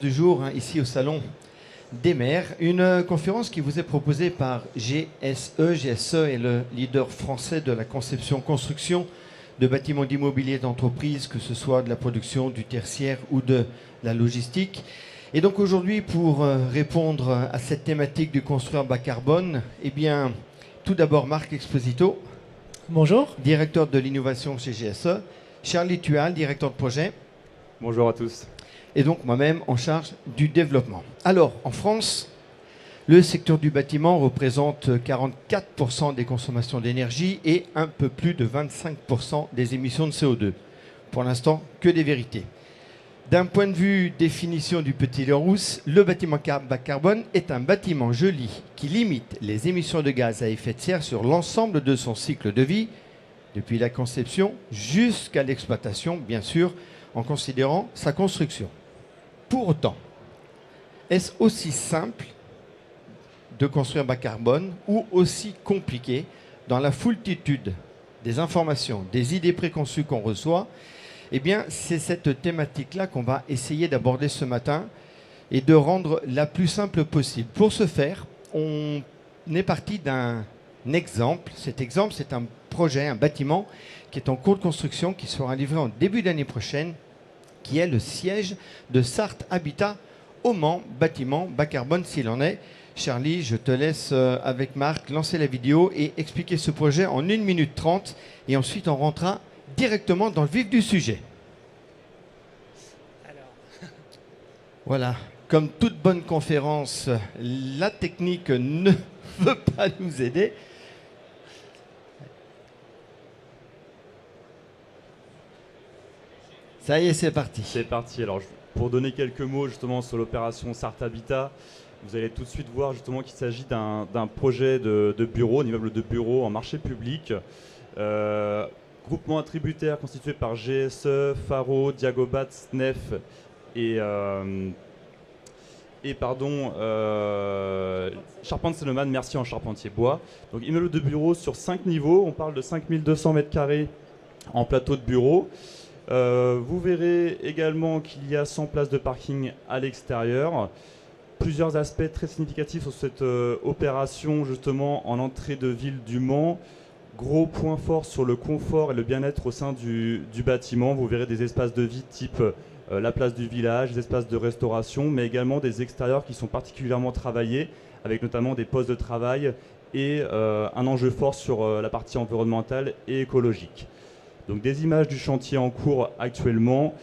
Du jour, ici au Salon des maires, une conférence qui vous est proposée par GSE. GSE est le leader français de la conception-construction de bâtiments d'immobilier d'entreprise, que ce soit de la production, du tertiaire ou de la logistique. Et donc aujourd'hui, pour répondre à cette thématique du construire bas carbone, eh bien, tout d'abord Marc Exposito. Bonjour. Directeur de l'innovation chez GSE. Charlie Tual, directeur de projet. Bonjour à tous. Et donc moi-même en charge du développement. Alors, en France, le secteur du bâtiment représente 44% des consommations d'énergie et un peu plus de 25% des émissions de CO2. Pour l'instant, que des vérités. D'un point de vue définition du petit Larousse, le bâtiment bas carbone est un bâtiment joli qui limite les émissions de gaz à effet de serre sur l'ensemble de son cycle de vie, depuis la conception jusqu'à l'exploitation, bien sûr, en considérant sa construction. Pour autant, est-ce aussi simple de construire bas carbone ou aussi compliqué dans la foultitude des informations, des idées préconçues qu'on reçoit? Eh bien, c'est cette thématique-là qu'on va essayer d'aborder ce matin et de rendre la plus simple possible. Pour ce faire, on est parti d'un exemple. Cet exemple, c'est un projet, un bâtiment qui est en cours de construction, qui sera livré en début d'année prochaine, qui est le siège de Sarthe Habitat au Mans, bâtiment bas carbone s'il en est. Charlie, je te laisse avec Marc lancer la vidéo et expliquer ce projet en 1 minute 30 et ensuite on rentrera directement dans le vif du sujet. Voilà, comme toute bonne conférence, la technique ne veut pas nous aider. Ça y est, c'est parti. C'est parti. Alors, pour donner quelques mots justement sur l'opération Sarthe Habitat, vous allez tout de suite voir justement qu'il s'agit d'un projet de bureau, un immeuble de bureau en marché public. Groupement attributaire constitué par GSE, Faro, Diagobat, SNEF et Charpente-Sénoman, merci en charpentier bois. Donc immeuble de bureau sur 5 niveaux, on parle de 5200 m² en plateau de bureau. Vous verrez également qu'il y a 100 places de parking à l'extérieur. Plusieurs aspects très significatifs sur cette opération justement en entrée de ville du Mans. Gros point fort sur le confort et le bien-être au sein du bâtiment. Vous verrez des espaces de vie type la place du village, des espaces de restauration, mais également des extérieurs qui sont particulièrement travaillés, avec notamment des postes de travail et un enjeu fort sur la partie environnementale et écologique. Donc des images du chantier en cours actuellement,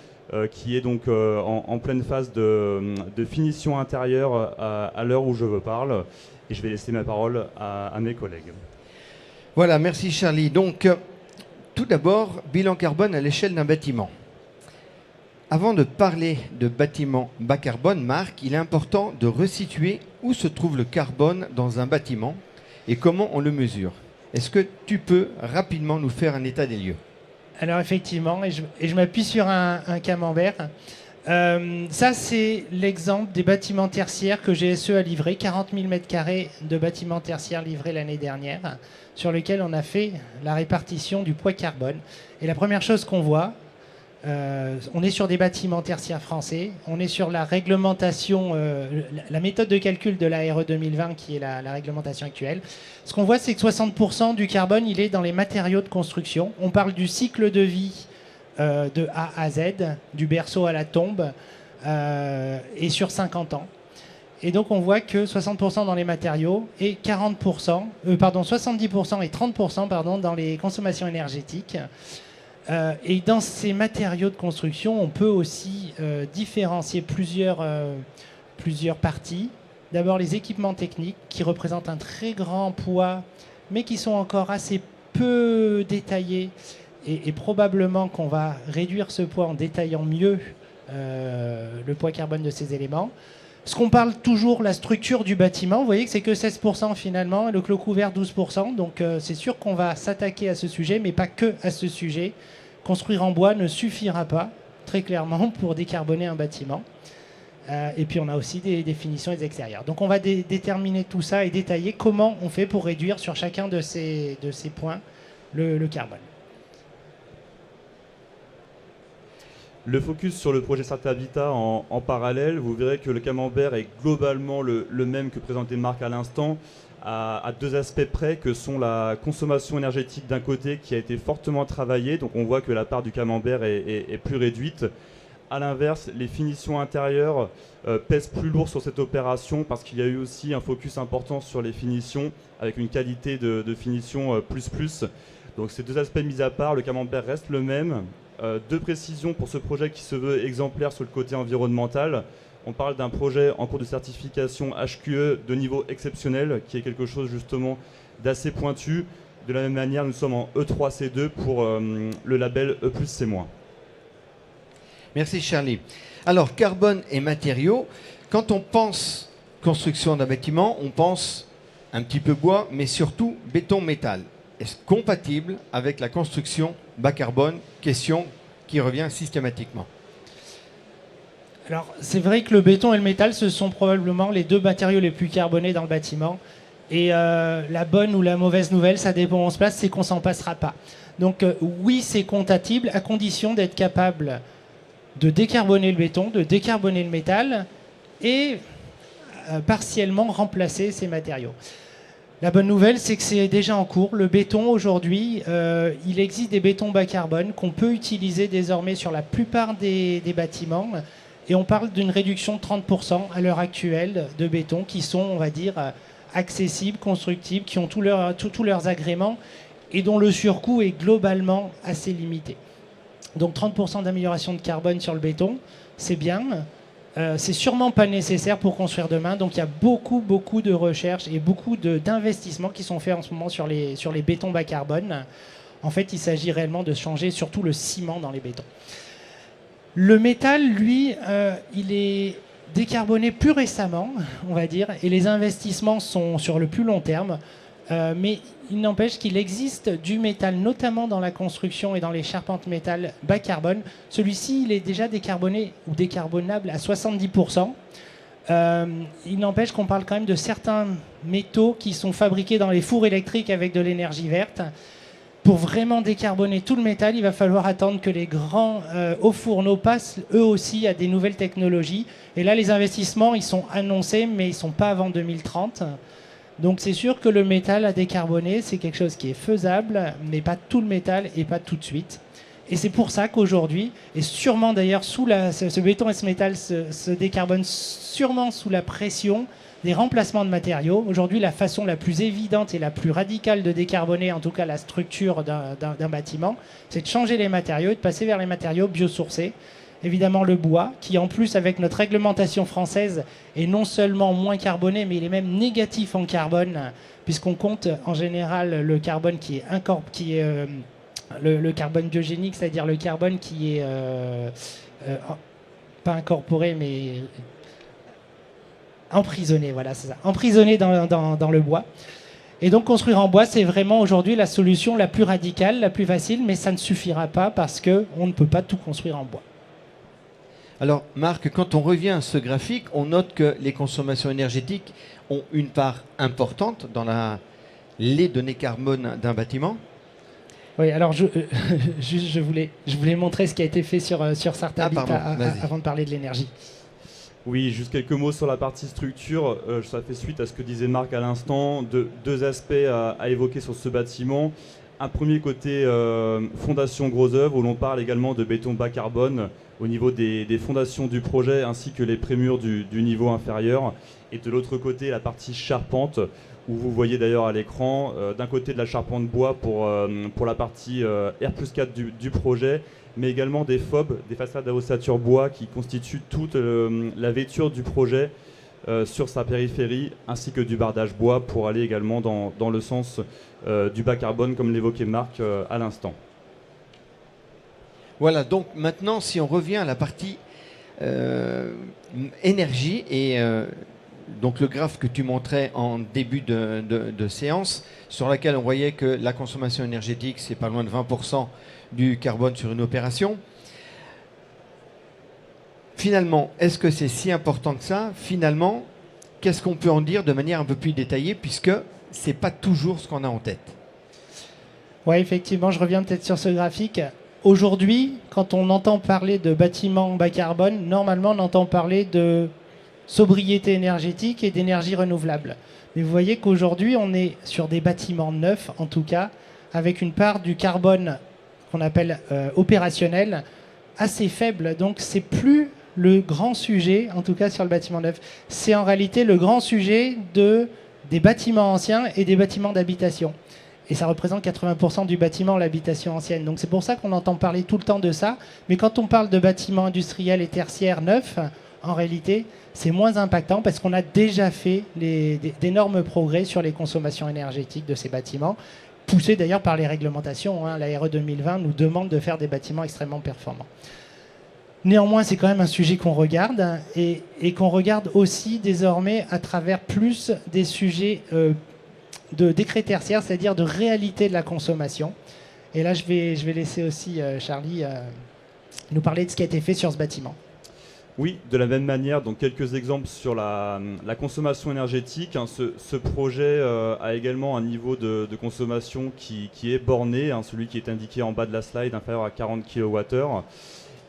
qui est donc en pleine phase de finition intérieure à l'heure où je vous parle. Et je vais laisser ma parole à mes collègues. Voilà, merci Charlie. Donc, tout d'abord, bilan carbone à l'échelle d'un bâtiment. Avant de parler de bâtiment bas carbone, Marc, il est important de resituer où se trouve le carbone dans un bâtiment et comment on le mesure. Est-ce que tu peux rapidement nous faire un état des lieux ? Alors effectivement, et je m'appuie sur un camembert. Ça, c'est l'exemple des bâtiments tertiaires que GSE a livré, 40 000 m² de bâtiments tertiaires livrés l'année dernière, sur lesquels on a fait la répartition du poids carbone. Et la première chose qu'on voit, on est sur des bâtiments tertiaires français, on est sur la réglementation, la méthode de calcul de la RE 2020 qui est la réglementation actuelle. Ce qu'on voit, c'est que 60% du carbone, il est dans les matériaux de construction. On parle du cycle de vie de A à Z, du berceau à la tombe, et sur 50 ans. Et donc on voit que 60% dans les matériaux et 70% et 30% dans les consommations énergétiques. Et dans ces matériaux de construction, on peut aussi différencier plusieurs parties. D'abord les équipements techniques qui représentent un très grand poids, mais qui sont encore assez peu détaillés. Et probablement qu'on va réduire ce poids en détaillant mieux le poids carbone de ces éléments. Ce qu'on parle toujours, la structure du bâtiment, vous voyez que c'est que 16% finalement, et le clos couvert 12%. Donc c'est sûr qu'on va s'attaquer à ce sujet, mais pas que à ce sujet. Construire en bois ne suffira pas, très clairement, pour décarboner un bâtiment. Et puis on a aussi des définitions des extérieurs. Donc on va déterminer tout ça et détailler comment on fait pour réduire sur chacun de ces points le carbone. Le focus sur le projet Start Habitat en parallèle, vous verrez que le camembert est globalement le même que présenté Marc à l'instant, à deux aspects près, que sont la consommation énergétique d'un côté qui a été fortement travaillée, donc on voit que la part du camembert est plus réduite. A l'inverse, les finitions intérieures pèsent plus lourd sur cette opération parce qu'il y a eu aussi un focus important sur les finitions avec une qualité de finition plus. Donc ces deux aspects mis à part, le camembert reste le même. Deux précisions pour ce projet qui se veut exemplaire sur le côté environnemental. On parle d'un projet en cours de certification HQE de niveau exceptionnel, qui est quelque chose justement d'assez pointu. De la même manière, nous sommes en E3C2 pour le label E+C-. Merci Charlie. Alors, carbone et matériaux, quand on pense construction d'un bâtiment, on pense un petit peu bois, mais surtout béton-métal. Est-ce compatible avec la construction bas carbone? Question qui revient systématiquement. Alors, c'est vrai que le béton et le métal, ce sont probablement les deux matériaux les plus carbonés dans le bâtiment. Et la bonne ou la mauvaise nouvelle, ça dépend où on se place, c'est qu'on s'en passera pas. Donc oui, c'est compatible à condition d'être capable de décarboner le béton, de décarboner le métal et partiellement remplacer ces matériaux. La bonne nouvelle, c'est que c'est déjà en cours. Le béton, aujourd'hui, il existe des bétons bas carbone qu'on peut utiliser désormais sur la plupart des bâtiments. Et on parle d'une réduction de 30% à l'heure actuelle de béton qui sont, on va dire, accessibles, constructibles, qui ont tous leurs agréments et dont le surcoût est globalement assez limité. Donc 30% d'amélioration de carbone sur le béton, c'est bien. C'est sûrement pas nécessaire pour construire demain. Donc il y a beaucoup de recherches et beaucoup d'investissements qui sont faits en ce moment sur les bétons bas carbone. En fait, il s'agit réellement de changer surtout le ciment dans les bétons. Le métal, lui, il est décarboné plus récemment, on va dire, et les investissements sont sur le plus long terme. Mais il n'empêche qu'il existe du métal, notamment dans la construction et dans les charpentes métal bas carbone. Celui-ci, il est déjà décarboné ou décarbonable à 70%. Il n'empêche qu'on parle quand même de certains métaux qui sont fabriqués dans les fours électriques avec de l'énergie verte. Pour vraiment décarboner tout le métal, il va falloir attendre que les grands hauts fourneaux passent eux aussi à des nouvelles technologies. Et là, les investissements, ils sont annoncés, mais ils ne sont pas avant 2030. Donc c'est sûr que le métal à décarboner, c'est quelque chose qui est faisable, mais pas tout le métal et pas tout de suite. Et c'est pour ça qu'aujourd'hui, et sûrement d'ailleurs ce béton et ce métal se décarbonent sûrement sous la pression des remplacements de matériaux. Aujourd'hui, la façon la plus évidente et la plus radicale de décarboner, en tout cas la structure d'un bâtiment, c'est de changer les matériaux et de passer vers les matériaux biosourcés. Évidemment le bois, qui en plus avec notre réglementation française est non seulement moins carboné, mais il est même négatif en carbone, puisqu'on compte en général le carbone le carbone biogénique, c'est-à-dire le carbone qui est pas incorporé, mais emprisonné, voilà, c'est ça, emprisonné dans le bois. Et donc construire en bois, c'est vraiment aujourd'hui la solution la plus radicale, la plus facile, mais ça ne suffira pas parce qu'on ne peut pas tout construire en bois. Alors Marc, quand on revient à ce graphique, on note que les consommations énergétiques ont une part importante dans les données carbone d'un bâtiment. Oui, alors je voulais montrer ce qui a été fait sur Start Habitat avant de parler de l'énergie. Oui, juste quelques mots sur la partie structure. Ça fait suite à ce que disait Marc à l'instant. Deux aspects à évoquer sur ce bâtiment. Un premier côté fondation gros œuvre, où l'on parle également de béton bas carbone au niveau des fondations du projet ainsi que les prémurs du niveau inférieur. Et de l'autre côté, la partie charpente, où vous voyez d'ailleurs à l'écran, d'un côté de la charpente bois pour la partie R+4 du projet, mais également des FOB, des façades à ossature bois qui constituent toute la vêture du projet sur sa périphérie, ainsi que du bardage bois pour aller également dans le sens du bas carbone, comme l'évoquait Marc à l'instant. Voilà, donc maintenant, si on revient à la partie énergie, et donc le graphe que tu montrais en début de séance, sur laquelle on voyait que la consommation énergétique, c'est pas loin de 20% du carbone sur une opération. Finalement, est-ce que c'est si important que ça? Finalement, qu'est-ce qu'on peut en dire de manière un peu plus détaillée, puisque c'est pas toujours ce qu'on a en tête? Oui, effectivement, je reviens peut-être sur ce graphique. Aujourd'hui, quand on entend parler de bâtiments bas carbone, normalement on entend parler de sobriété énergétique et d'énergie renouvelable. Mais vous voyez qu'aujourd'hui, on est sur des bâtiments neufs, en tout cas, avec une part du carbone qu'on appelle opérationnel assez faible. Donc c'est plus le grand sujet, en tout cas sur le bâtiment neuf. C'est en réalité le grand sujet des bâtiments anciens et des bâtiments d'habitation. Et ça représente 80% du bâtiment, l'habitation ancienne. Donc c'est pour ça qu'on entend parler tout le temps de ça. Mais quand on parle de bâtiments industriels et tertiaires neufs, en réalité, c'est moins impactant parce qu'on a déjà fait d'énormes progrès sur les consommations énergétiques de ces bâtiments, poussés d'ailleurs par les réglementations. La RE 2020 nous demande de faire des bâtiments extrêmement performants. Néanmoins, c'est quand même un sujet qu'on regarde et qu'on regarde aussi désormais à travers plus des sujets de décret tertiaire, c'est-à-dire de réalité de la consommation. Et là, je vais laisser aussi Charlie nous parler de ce qui a été fait sur ce bâtiment. Oui, de la même manière, donc quelques exemples sur la consommation énergétique. Ce projet a également un niveau de consommation qui est borné, celui qui est indiqué en bas de la slide, inférieur à 40 kWh.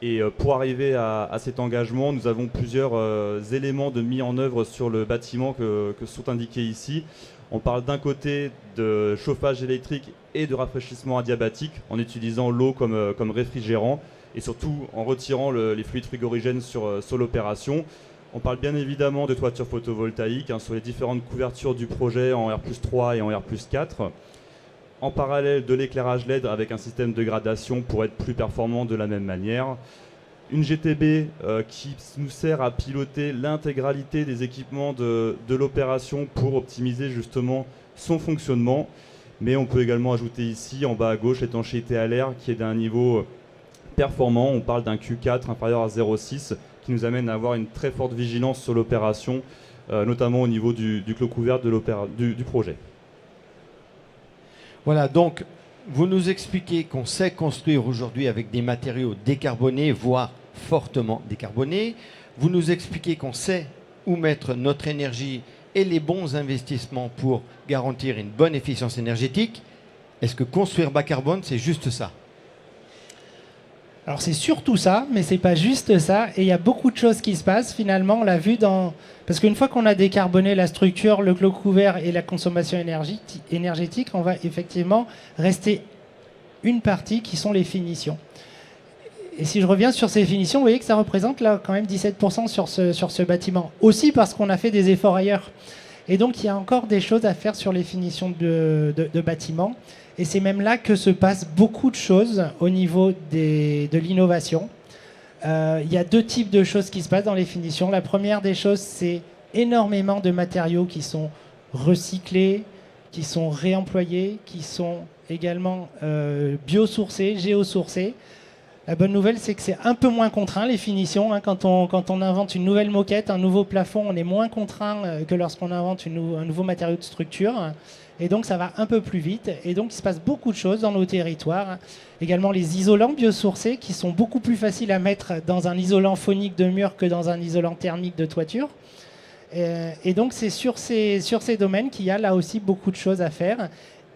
Et pour arriver à cet engagement, nous avons plusieurs éléments de mis en œuvre sur le bâtiment que sont indiqués ici. On parle d'un côté de chauffage électrique et de rafraîchissement adiabatique en utilisant l'eau comme réfrigérant et surtout en retirant les fluides frigorigènes sur l'opération. On parle bien évidemment de toiture photovoltaïque sur les différentes couvertures du projet en R+3 et en R+4. En parallèle de l'éclairage LED avec un système de gradation pour être plus performant de la même manière. Une GTB qui nous sert à piloter l'intégralité des équipements de l'opération pour optimiser justement son fonctionnement. Mais on peut également ajouter ici, en bas à gauche, l'étanchéité à l'air qui est d'un niveau performant. On parle d'un Q4 inférieur à 0,6 qui nous amène à avoir une très forte vigilance sur l'opération, notamment au niveau du clos couvert du projet. Voilà, donc vous nous expliquez qu'on sait construire aujourd'hui avec des matériaux décarbonés, voire fortement décarbonés. Vous nous expliquez qu'on sait où mettre notre énergie et les bons investissements pour garantir une bonne efficience énergétique. Est-ce que construire bas carbone, c'est juste ça ? Alors c'est surtout ça, mais c'est pas juste ça. Et il y a beaucoup de choses qui se passent. Finalement, on l'a vu parce qu'une fois qu'on a décarboné la structure, le clos couvert et la consommation énergétique, on va effectivement rester une partie qui sont les finitions. Et si je reviens sur ces finitions, vous voyez que ça représente là quand même 17% sur ce bâtiment. Aussi parce qu'on a fait des efforts ailleurs. Et donc il y a encore des choses à faire sur les finitions de bâtiments. Et c'est même là que se passent beaucoup de choses au niveau de l'innovation. Il y a deux types de choses qui se passent dans les finitions. La première des choses, c'est énormément de matériaux qui sont recyclés, qui sont réemployés, qui sont également biosourcés, géosourcés. La bonne nouvelle, c'est que c'est un peu moins contraint, les finitions. Quand on invente une nouvelle moquette, un nouveau plafond, on est moins contraint que lorsqu'on invente un nouveau matériau de structure. Et donc, ça va un peu plus vite. Et donc, il se passe beaucoup de choses dans nos territoires. Également, les isolants biosourcés qui sont beaucoup plus faciles à mettre dans un isolant phonique de mur que dans un isolant thermique de toiture. Et donc, c'est sur ces domaines qu'il y a là aussi beaucoup de choses à faire.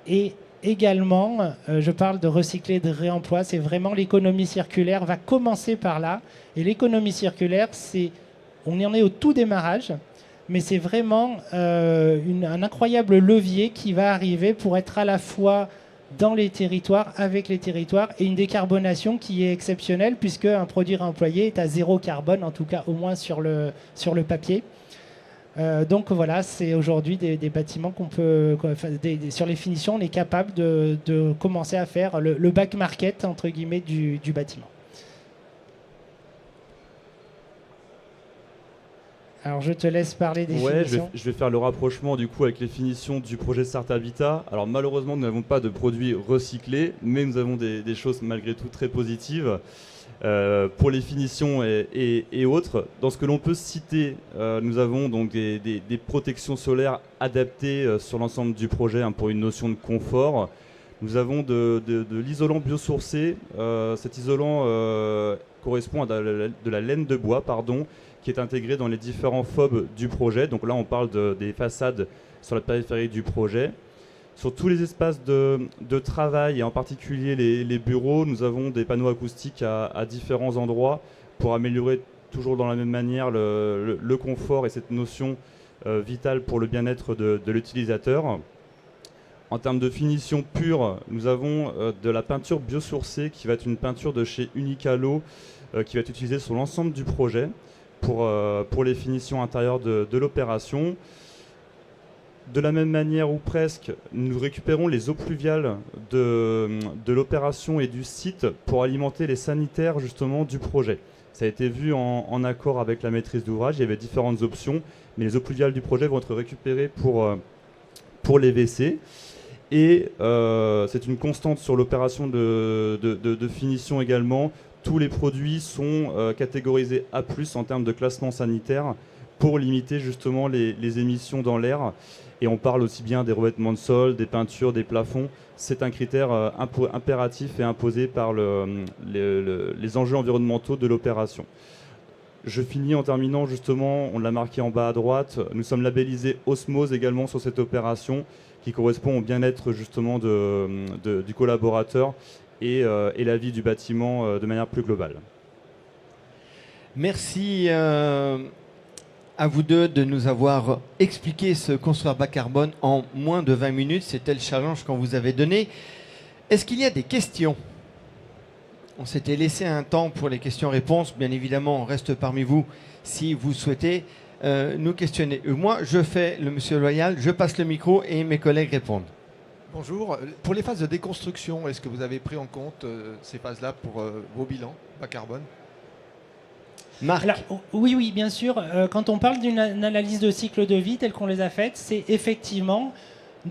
Et également, je parle de recycler, de réemploi. C'est vraiment l'économie circulaire va commencer par là. Et l'économie circulaire, on en est au tout démarrage. Mais c'est vraiment un incroyable levier qui va arriver pour être à la fois dans les territoires, avec les territoires, et une décarbonation qui est exceptionnelle, puisque un produit réemployé est à zéro carbone, en tout cas au moins sur le papier. Donc voilà, c'est aujourd'hui des bâtiments sur les finitions, on est capable de commencer à faire le back market, entre guillemets, du bâtiment. Alors je te laisse parler des finitions. Je vais faire le rapprochement du coup avec les finitions du projet Start Habitat. Alors malheureusement nous n'avons pas de produits recyclés, mais nous avons des choses malgré tout très positives pour les finitions et autres. Dans ce que l'on peut citer, nous avons donc des protections solaires adaptées sur l'ensemble du projet pour une notion de confort. Nous avons de l'isolant biosourcé. Cet isolant correspond à de la laine de bois, qui est intégré dans les différents FOB du projet. Donc là, on parle des façades sur la périphérie du projet. Sur tous les espaces de travail, et en particulier les bureaux, nous avons des panneaux acoustiques à différents endroits pour améliorer toujours dans la même manière le confort et cette notion vitale pour le bien-être de l'utilisateur. En termes de finition pure, nous avons de la peinture biosourcée qui va être une peinture de chez Unicalo qui va être utilisée sur l'ensemble du projet pour les finitions intérieures de l'opération. De la même manière ou presque, nous récupérons les eaux pluviales de l'opération et du site pour alimenter les sanitaires justement du projet. Ça a été vu en accord avec la maîtrise d'ouvrage, il y avait différentes options, mais les eaux pluviales du projet vont être récupérées pour les WC. Et c'est une constante sur l'opération de finition également. Tous les produits sont catégorisés A+, en termes de classement sanitaire pour limiter justement les émissions dans l'air. Et on parle aussi bien des revêtements de sol, des peintures, des plafonds. C'est un critère impératif et imposé par les enjeux environnementaux de l'opération. Je finis en terminant justement, on l'a marqué en bas à droite, nous sommes labellisés Osmose également sur cette opération qui correspond au bien-être justement du collaborateur et la vie du bâtiment de manière plus globale. Merci à vous deux de nous avoir expliqué ce construire bas carbone en moins de 20 minutes. C'était le challenge qu'on vous avait donné. Est-ce qu'il y a des questions ? On s'était laissé un temps pour les questions-réponses. Bien évidemment, on reste parmi vous si vous souhaitez nous questionner. Moi, je fais le monsieur loyal, je passe le micro et mes collègues répondent. Bonjour. Pour les phases de déconstruction, est-ce que vous avez pris en compte ces phases-là pour vos bilans bas carbone ? Marc. Alors, oui, bien sûr. Quand on parle d'une analyse de cycle de vie telle qu'on les a faites, c'est effectivement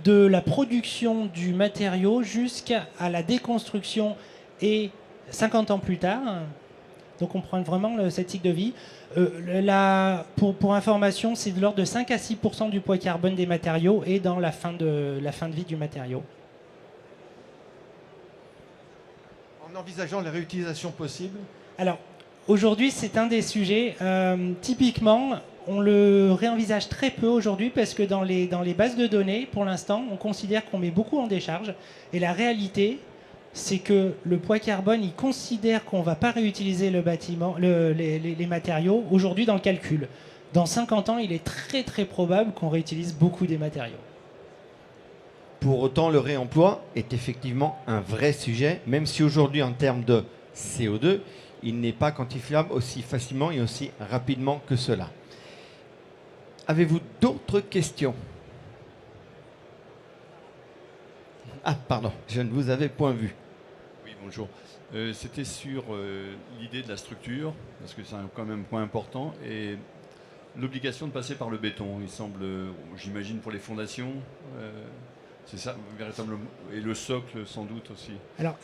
de la production du matériau jusqu'à la déconstruction et 50 ans plus tard. Donc on prend vraiment cette cycle de vie. Pour information, c'est de l'ordre de 5 à 6% du poids carbone des matériaux et dans la fin de vie du matériau. En envisageant la réutilisation possible ? Alors, aujourd'hui, c'est un des sujets. Typiquement, on le réenvisage très peu aujourd'hui parce que dans les bases de données, pour l'instant, on considère qu'on met beaucoup en décharge. Et la réalité, c'est que le poids carbone, il considère qu'on ne va pas réutiliser le bâtiment, les matériaux aujourd'hui dans le calcul. Dans 50 ans, il est très très probable qu'on réutilise beaucoup des matériaux. Pour autant, le réemploi est effectivement un vrai sujet, même si aujourd'hui, en termes de CO2, il n'est pas quantifiable aussi facilement et aussi rapidement que cela. Avez-vous d'autres questions ? Ah, pardon, je ne vous avais point vu. Oui, bonjour. C'était sur l'idée de la structure, parce que c'est quand même un point important, et l'obligation de passer par le béton. Il semble, j'imagine, pour les fondations, c'est ça, véritablement, et le socle sans doute aussi. Alors,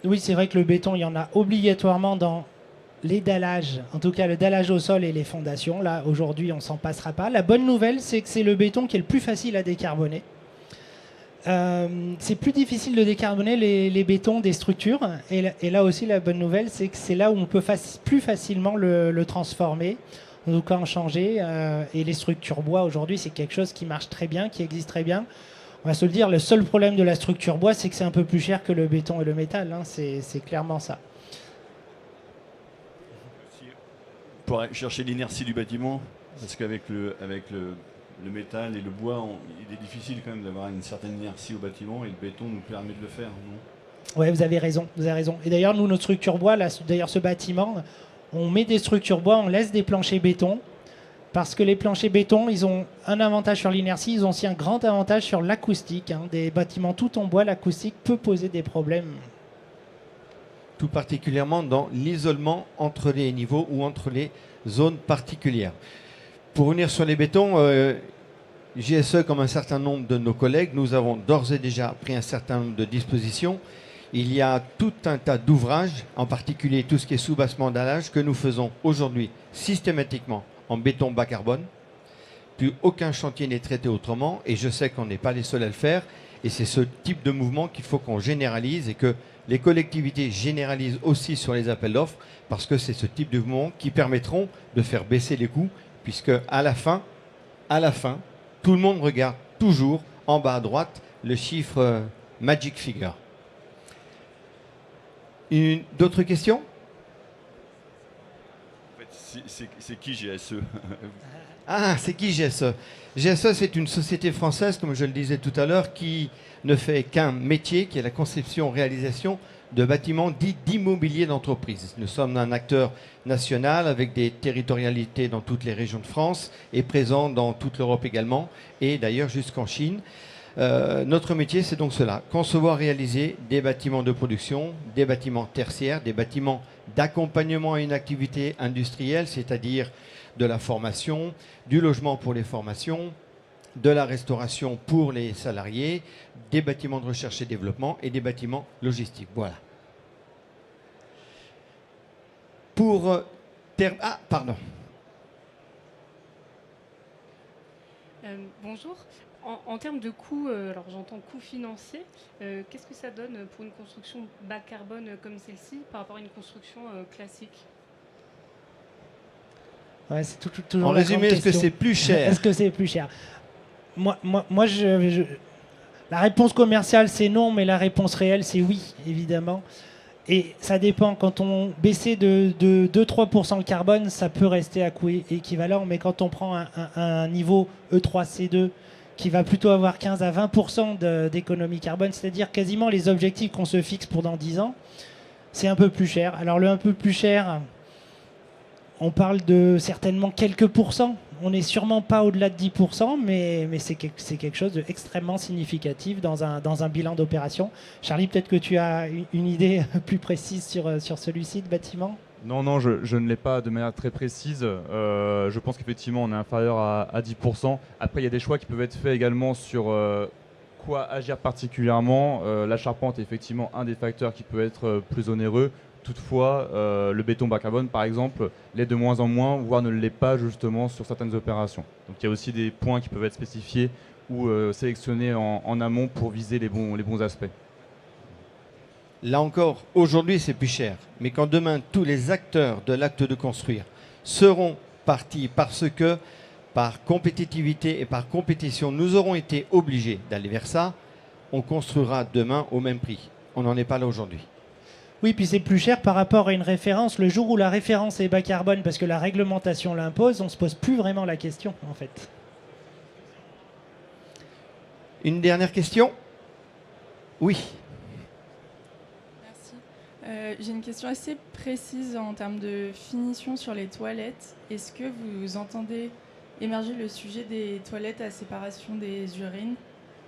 oui, c'est vrai que le béton, il y en a obligatoirement dans les dallages, en tout cas le dallage au sol et les fondations. Là, aujourd'hui, on ne s'en passera pas. La bonne nouvelle, c'est que c'est le béton qui est le plus facile à décarboner. C'est plus difficile de décarboner les bétons des structures. Et là aussi, la bonne nouvelle, c'est que c'est là où on peut plus facilement le transformer, en tout cas en changer. Et les structures bois, aujourd'hui, c'est quelque chose qui marche très bien, qui existe très bien. On va se le dire, le seul problème de la structure bois, c'est que c'est un peu plus cher que le béton et le métal. Hein. C'est clairement ça. Pour chercher l'inertie du bâtiment, parce qu'avec le métal et le bois, il est difficile quand même d'avoir une certaine inertie au bâtiment, et le béton nous permet de le faire, non ? Oui, vous avez raison. Et d'ailleurs, nous, notre structure bois, d'ailleurs ce bâtiment, on met des structures bois, on laisse des planchers béton, parce que les planchers béton, ils ont un avantage sur l'inertie, ils ont aussi un grand avantage sur l'acoustique. Hein. Des bâtiments tout en bois, l'acoustique peut poser des problèmes. Tout particulièrement dans l'isolement entre les niveaux ou entre les zones particulières. Pour revenir sur les bétons, JSE, comme un certain nombre de nos collègues, nous avons d'ores et déjà pris un certain nombre de dispositions. Il y a tout un tas d'ouvrages, en particulier tout ce qui est soubassement dallage, que nous faisons aujourd'hui systématiquement en béton bas carbone. Plus aucun chantier n'est traité autrement, et je sais qu'on n'est pas les seuls à le faire, et c'est ce type de mouvement qu'il faut qu'on généralise et que les collectivités généralisent aussi sur les appels d'offres, parce que c'est ce type de mouvement qui permettront de faire baisser les coûts, puisque à la fin, tout le monde regarde toujours en bas à droite le chiffre magic figure. D'autres questions? En fait, c'est qui GSE? Ah, c'est qui GSE? GSE, c'est une société française, comme je le disais tout à l'heure, qui ne fait qu'un métier, qui est la conception-réalisation de bâtiments dits d'immobilier d'entreprise. Nous sommes un acteur national avec des territorialités dans toutes les régions de France et présents dans toute l'Europe également, et d'ailleurs jusqu'en Chine. Notre métier, c'est donc cela, concevoir, réaliser des bâtiments de production, des bâtiments tertiaires, des bâtiments d'accompagnement à une activité industrielle, c'est-à-dire de la formation, du logement pour les formations, de la restauration pour les salariés, des bâtiments de recherche et développement et des bâtiments logistiques. Voilà. Ah, pardon. Bonjour. En termes de coûts, alors j'entends coûts financiers, qu'est-ce que ça donne pour une construction bas carbone comme celle-ci par rapport à une construction classique? Ouais, c'est toujours en la résumé, grande est-ce que question. c'est plus cher? Est-ce que c'est plus cher? Moi, la réponse commerciale, c'est non, mais la réponse réelle, c'est oui, évidemment. Et ça dépend. Quand on baissait de 2-3% le carbone, ça peut rester à coût équivalent. Mais quand on prend un niveau E3C2 qui va plutôt avoir 15 à 20% d'économie carbone, c'est-à-dire quasiment les objectifs qu'on se fixe pour dans 10 ans, c'est un peu plus cher. Alors le un peu plus cher, on parle de certainement quelques pourcents. On n'est sûrement pas au-delà de 10%, mais c'est quelque chose d'extrêmement significatif dans un bilan d'opération. Charlie, peut-être que tu as une idée plus précise sur celui-ci de bâtiment? Non, je ne l'ai pas de manière très précise. Je pense qu'effectivement, on est inférieur à 10%. Après, il y a des choix qui peuvent être faits également sur quoi agir particulièrement. La charpente est effectivement un des facteurs qui peut être plus onéreux. Toutefois, le béton bas carbone, par exemple, l'est de moins en moins, voire ne l'est pas justement sur certaines opérations. Donc il y a aussi des points qui peuvent être spécifiés ou sélectionnés en amont pour viser les bons aspects. Là encore, aujourd'hui, c'est plus cher. Mais quand demain, tous les acteurs de l'acte de construire seront partis parce que, par compétitivité et par compétition, nous aurons été obligés d'aller vers ça, on construira demain au même prix. On n'en est pas là aujourd'hui. Oui, puis c'est plus cher par rapport à une référence. Le jour où la référence est bas carbone parce que la réglementation l'impose, on ne se pose plus vraiment la question, en fait. Une dernière question? Oui. Merci. J'ai une question assez précise en termes de finition sur les toilettes. Est-ce que vous entendez émerger le sujet des toilettes à séparation des urines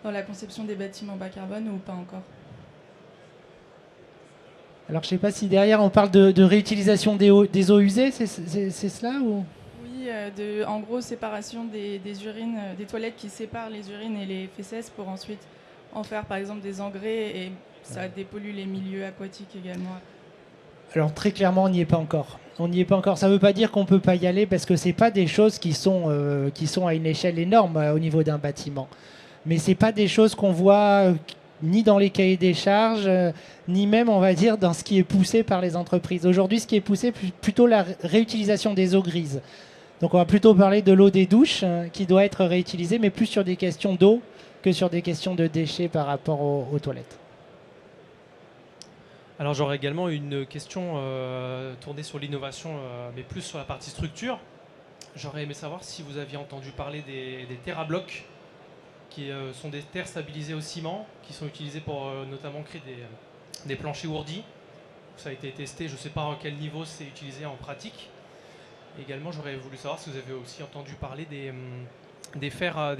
dans la conception des bâtiments bas carbone ou pas encore? Alors, je ne sais pas si derrière, on parle de réutilisation des eaux usées, c'est cela ou... Oui, en gros, séparation des urines, des toilettes qui séparent les urines et les fesses pour ensuite en faire, par exemple, des engrais et ça dépollue les milieux aquatiques également. Alors, très clairement, on n'y est pas encore. On n'y est pas encore. Ça ne veut pas dire qu'on ne peut pas y aller parce que ce n'est pas des choses qui sont à une échelle énorme au niveau d'un bâtiment. Mais ce n'est pas des choses qu'on voit... ni dans les cahiers des charges, ni même, on va dire, dans ce qui est poussé par les entreprises. Aujourd'hui, ce qui est poussé, plutôt la réutilisation des eaux grises. Donc, on va plutôt parler de l'eau des douches qui doit être réutilisée, mais plus sur des questions d'eau que sur des questions de déchets par rapport aux toilettes. Alors, j'aurais également une question tournée sur l'innovation, mais plus sur la partie structure. J'aurais aimé savoir si vous aviez entendu parler des TerraBlocs, qui sont des terres stabilisées au ciment, qui sont utilisées pour notamment créer des planchers ourdis. Ça a été testé, je ne sais pas à quel niveau c'est utilisé en pratique. Également, j'aurais voulu savoir si vous avez aussi entendu parler des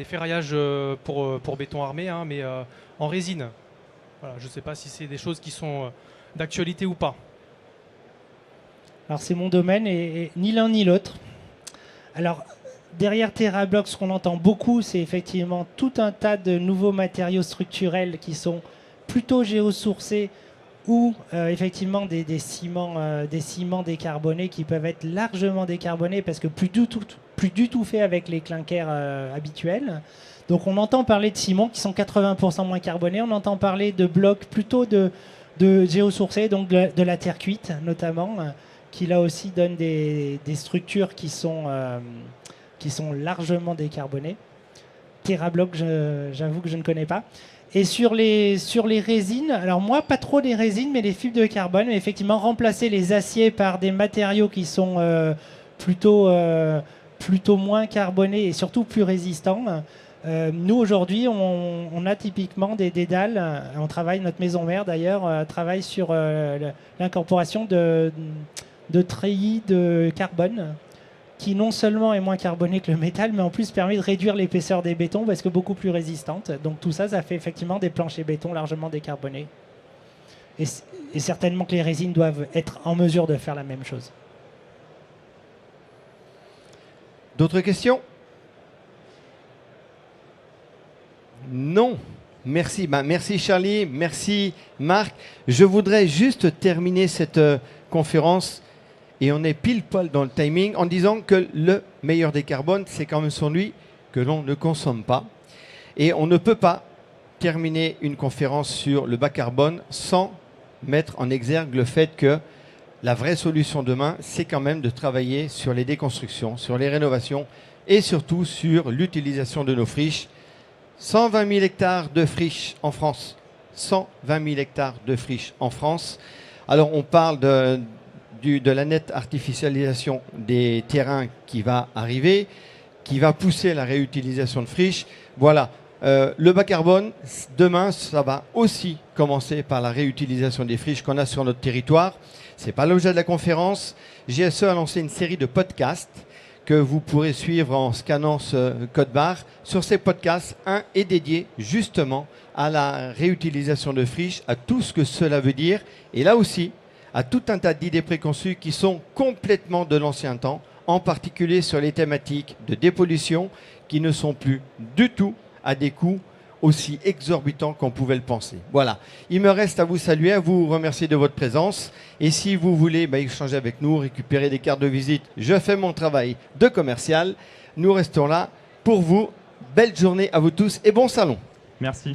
ferraillages pour béton armé, hein, mais en résine. Voilà, je ne sais pas si c'est des choses qui sont d'actualité ou pas. Alors, c'est mon domaine, et ni l'un ni l'autre. Alors, derrière TerraBlocs, ce qu'on entend beaucoup, c'est effectivement tout un tas de nouveaux matériaux structurels qui sont plutôt géosourcés ou effectivement des ciments décarbonés qui peuvent être largement décarbonés parce que plus du tout fait avec les clinkers habituels. Donc on entend parler de ciments qui sont 80% moins carbonés, on entend parler de blocs plutôt de géosourcés, donc de la terre cuite notamment, qui là aussi donne des structures qui sont largement décarbonées. TeraBlock, j'avoue que je ne connais pas. Et sur les résines, alors moi, pas trop des résines, mais les fibres de carbone, mais effectivement, remplacer les aciers par des matériaux qui sont plutôt moins carbonés et surtout plus résistants. Nous, aujourd'hui, on a typiquement des dalles. On travaille, notre maison mère d'ailleurs, travaille sur l'incorporation de treillis de carbone qui non seulement est moins carboné que le métal, mais en plus permet de réduire l'épaisseur des bétons parce que beaucoup plus résistante. Donc tout ça, ça fait effectivement des planchers béton largement décarbonés. Et certainement que les résines doivent être en mesure de faire la même chose. D'autres questions? Non. Merci. Merci Charlie, merci Marc. Je voudrais juste terminer cette conférence, et on est pile poil dans le timing, en disant que le meilleur des carbones, c'est quand même celui que l'on ne consomme pas. Et on ne peut pas terminer une conférence sur le bas carbone sans mettre en exergue le fait que la vraie solution demain, c'est quand même de travailler sur les déconstructions, sur les rénovations et surtout sur l'utilisation de nos friches. 120 000 hectares de friches en France. 120 000 hectares de friches en France. Alors on parle de la nette artificialisation des terrains qui va arriver, qui va pousser la réutilisation de friches. Voilà. Le bas carbone, demain, ça va aussi commencer par la réutilisation des friches qu'on a sur notre territoire. Ce n'est pas l'objet de la conférence. GSE a lancé une série de podcasts que vous pourrez suivre en scannant ce code barre. Sur ces podcasts, un est dédié justement à la réutilisation de friches, à tout ce que cela veut dire. Et là aussi, à tout un tas d'idées préconçues qui sont complètement de l'ancien temps, en particulier sur les thématiques de dépollution qui ne sont plus du tout à des coûts aussi exorbitants qu'on pouvait le penser. Voilà. Il me reste à vous saluer, à vous remercier de votre présence. Et si vous voulez échanger avec nous, récupérer des cartes de visite, je fais mon travail de commercial. Nous restons là pour vous. Belle journée à vous tous et bon salon. Merci.